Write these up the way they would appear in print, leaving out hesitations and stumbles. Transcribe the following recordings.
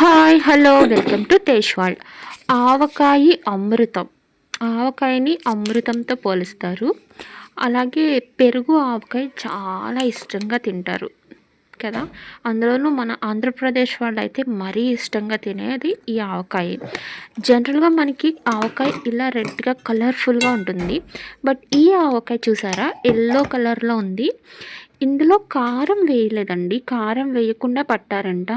Hi hello welcome to Tejwal. ఆవకాయ అమృతం. ఆవకాయని అమృతంతో పోలుస్తారు. అలాగే పెరుగు ఆవకాయ చాలా ఇష్టంగా తింటారు కదా. అందులోనూ మన ఆంధ్రప్రదేశ్ వాళ్ళు అయితే మరీ ఇష్టంగా తినేది ఈ ఆవకాయ. జనరల్గా మనకి ఆవకాయ ఇలా రెడ్గా కలర్ఫుల్గా ఉంటుంది. బట్ ఈ ఆవకాయ చూసారా, ఎల్లో కలర్లో ఉంది. ఇందులో కారం వేయలేదండి, కారం వేయకుండా పట్టారంట.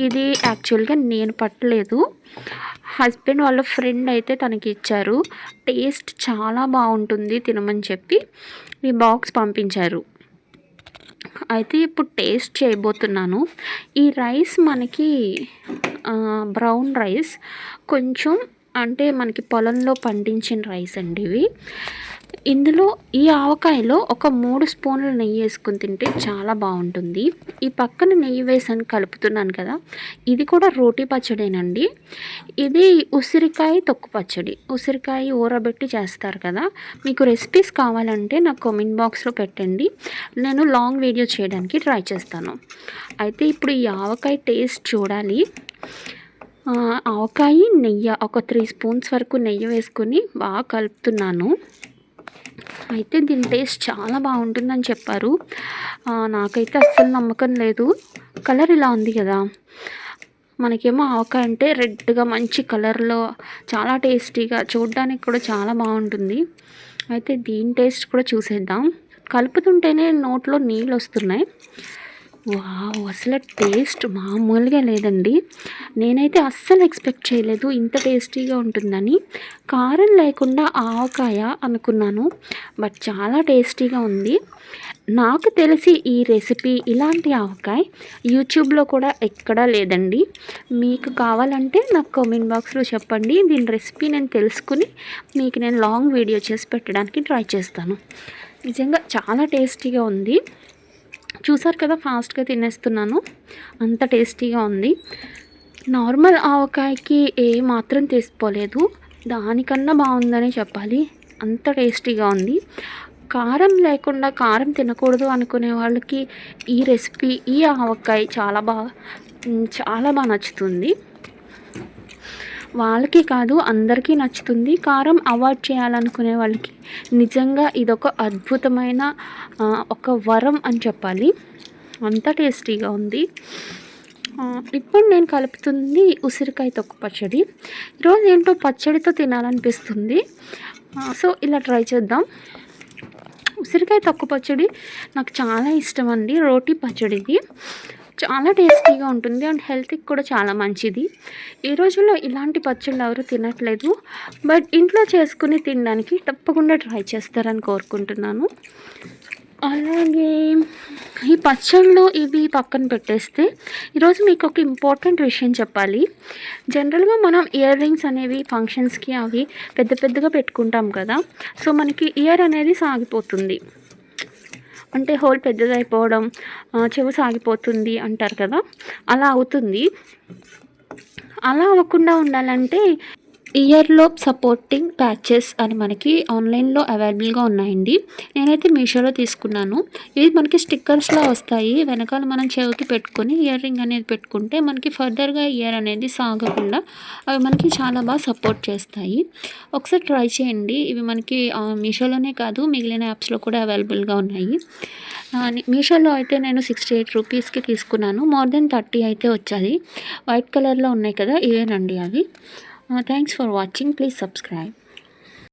ఇది యాక్చువల్గా నేను పట్టలేదు, హస్బెండ్ వాళ్ళ ఫ్రెండ్ అయితే తనకి ఇచ్చారు. టేస్ట్ చాలా బాగుంటుంది తినమని చెప్పి ఈ బాక్స్ పంపించారు. అయితే ఇప్పుడు టేస్ట్ చేయబోతున్నాను. ఈ రైస్ మనకి బ్రౌన్ రైస్, కొంచెం అంటే మనకి పొలంలో పండించిన రైస్ అండి ఇవి. ఇందులో ఈ ఆవకాయలో ఒక 3 స్పూన్లు నెయ్యి వేసుకుని తింటే చాలా బాగుంటుంది. ఈ పక్కన నెయ్యి వేసాను కలుపుతున్నాను కదా, ఇది కూడా రోటీ పచ్చడేనండి. ఇది ఉసిరికాయ తొక్కు పచ్చడి, ఉసిరికాయ ఊరబెట్టి చేస్తారు కదా. మీకు రెసిపీస్ కావాలంటే నాకు కామెంట్ బాక్స్లో పెట్టండి, నేను లాంగ్ వీడియో చేయడానికి ట్రై చేస్తాను. అయితే ఇప్పుడు ఈ ఆవకాయ టేస్ట్ చూడాలి. ఆవకాయ నెయ్యి ఒక 3 స్పూన్స్ వరకు నెయ్యి వేసుకొని బాగా కలుపుతున్నాను. అయితే దీని టేస్ట్ చాలా బాగుంటుందని చెప్పారు. నాకైతే అస్సలు నమ్మకం లేదు. కలర్ ఇలా ఉంది కదా, మనకేమో ఆవకాయ అంటే రెడ్గా మంచి కలర్లో చాలా టేస్టీగా, చూడడానికి కూడా చాలా బాగుంటుంది. అయితే దీని టేస్ట్ కూడా చూసేద్దాం. కలుపుతుంటేనే నోట్లో నీళ్ళు వస్తున్నాయి. వావ్, అసలు టేస్ట్ మామూలుగా లేదండి. నేనైతే అస్సలు ఎక్స్పెక్ట్ చేయలేదు ఇంత టేస్టీగా ఉంటుందని. కారం లేకుండా ఆవకాయ అనుకున్నాను, బట్ చాలా టేస్టీగా ఉంది. నాకు తెలిసి ఈ రెసిపీ, ఇలాంటి ఆవకాయ యూట్యూబ్లో కూడా ఎక్కడా లేదండి. మీకు కావాలంటే నాకు కామెంట్ బాక్స్లో చెప్పండి, దీని రెసిపీ నేను తెలుసుకుని మీకు నేను లాంగ్ వీడియో చేసి పెట్టడానికి ట్రై చేస్తాను. నిజంగా చాలా టేస్టీగా ఉంది. చూసారు కదా, ఫాస్ట్గా తినేస్తున్నాను, అంత టేస్టీగా ఉంది. నార్మల్ ఆవకాయకి ఏ మాత్రం తీసుకోలేదు, దానికన్నా బాగుందని చెప్పాలి, అంత టేస్టీగా ఉంది. కారం లేకుండా, కారం తినకూడదు అనుకునే వాళ్ళకి ఈ రెసిపీ, ఈ ఆవకాయ చాలా బాగా నచ్చుతుంది. వాళ్ళకి కాదు, అందరికీ నచ్చుతుంది. కారం అవాయిడ్ చేయాలనుకునే వాళ్ళకి నిజంగా ఇదొక అద్భుతమైన ఒక వరం అని చెప్పాలి, అంత టేస్టీగా ఉంది. ఇప్పుడు నేను కలుపుతుంది ఉసిరికాయ తొక్కు పచ్చడి. ఈరోజు ఏంటో పచ్చడితో తినాలనిపిస్తుంది, సో ఇలా ట్రై చేద్దాం. ఉసిరికాయ తొక్కు పచ్చడి నాకు చాలా ఇష్టం అండి. రోటీ పచ్చడిది చాలా టేస్టీగా ఉంటుంది అండ్ హెల్త్కి కూడా చాలా మంచిది. ఈ రోజుల్లో ఇలాంటి పచ్చళ్ళు ఎవరు తినట్లేదు, బట్ ఇంట్లో చేసుకుని తినడానికి తప్పకుండా ట్రై చేస్తారని కోరుకుంటున్నాను. అలాగే ఈ పచ్చళ్ళు ఇవి పక్కన పెట్టేస్తే ఈరోజు మీకు ఒక ఇంపార్టెంట్ విషయం చెప్పాలి. జనరల్గా మనం ఇయర్ రింగ్స్ అనేవి ఫంక్షన్స్కి అవి పెద్దగా పెట్టుకుంటాం కదా. సో మనకి ఇయర్ అనేది సాగిపోతుంది, అంటే హోల్ పెద్దదైపోవడం, చెవు సాగిపోతుంది అంటారు కదా, అలా అవుతుంది. అలా అవ్వకుండా ఉండాలంటే ఇయర్లో సపోర్టింగ్ ప్యాచెస్ అని మనకి ఆన్లైన్లో అవైలబుల్గా ఉన్నాయండి. నేనైతే మీషోలో తీసుకున్నాను. ఇవి మనకి స్టిక్కర్స్లో వస్తాయి. వెనకాల మనం చెవికి పెట్టుకొని ఇయర్ రింగ్ అనేది పెట్టుకుంటే మనకి ఫర్దర్గా ఇయర్ అనేది సాగకుండా అవి మనకి చాలా బాగా సపోర్ట్ చేస్తాయి. ఒకసారి ట్రై చేయండి. ఇవి మనకి మీషోలోనే కాదు, మిగిలిన యాప్స్లో కూడా అవైలబుల్గా ఉన్నాయి. మీషోలో అయితే నేను 68 రూపీస్కి తీసుకున్నాను. మోర్ దెన్ 30 అయితే వచ్చాయి. వైట్ కలర్లో ఉన్నాయి కదా, ఇవేనండి అవి. Thanks for watching. Please subscribe.